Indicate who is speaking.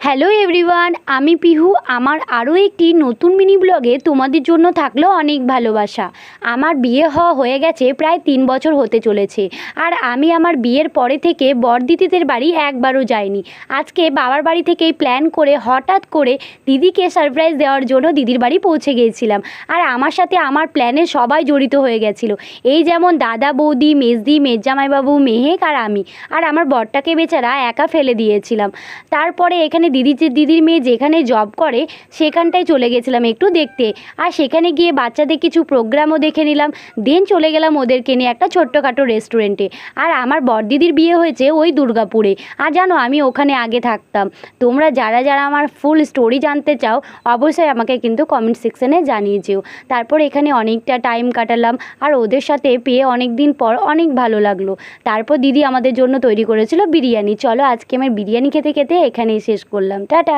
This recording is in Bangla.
Speaker 1: হ্যালো এভরিওয়ান, আমি পিহু। আমার আরও একটি নতুন মিনি ব্লগে তোমাদের জন্য থাকলো অনেক ভালোবাসা। আমার বিয়ে হয়ে গেছে, প্রায় 3 বছর হতে চলেছে। আর আমি আমার বিয়ের পরে থেকে বরদিদিদের বাড়ি একবারও যাইনি। আজকে বাবার বাড়ি থেকেই প্ল্যান করে হঠাৎ করে দিদিকে সারপ্রাইজ দেওয়ার জন্য দিদির বাড়ি পৌঁছে গিয়েছিলাম। আর আমার সাথে আমার প্ল্যানে সবাই জড়িত হয়ে গেছিলো। এই যেমন দাদা, বৌদি, মেজদি, মেজজামাইবাবু, মেহেক আর আমি। আর আমার বরটাকে বেচারা একা ফেলে দিয়েছিলাম। তারপরে এখানে দিদির মেয়ে যেখানে জব করে সেখানটায় চলে গেছিলাম একটু দেখতে। আর সেখানে গিয়ে বাচ্চাদের কিছু প্রোগ্রামও দেখে নিলাম। দেন চলে গেলাম ওদেরকে নিয়ে একটা ছোট্টখাটো রেস্টুরেন্টে। আর আমার বরদিদির বিয়ে হয়েছে ওই দুর্গাপুরে। আর জানো, আমি ওখানে আগে থাকতাম। তোমরা যারা যারা আমার ফুল স্টোরি জানতে চাও অবশ্যই আমাকে কিন্তু কমেন্ট সেকশানে জানিয়ে যেও। তারপর এখানে অনেকটা টাইম কাটালাম। আর ওদের সাথে পেয়ে অনেক দিন পর অনেক ভালো লাগলো। তারপর দিদি আমাদের জন্য তৈরি করেছিল বিরিয়ানি। চলো আজকে আমার বিরিয়ানি খেতে খেতে এখানেই শেষ করলাম। টাটা।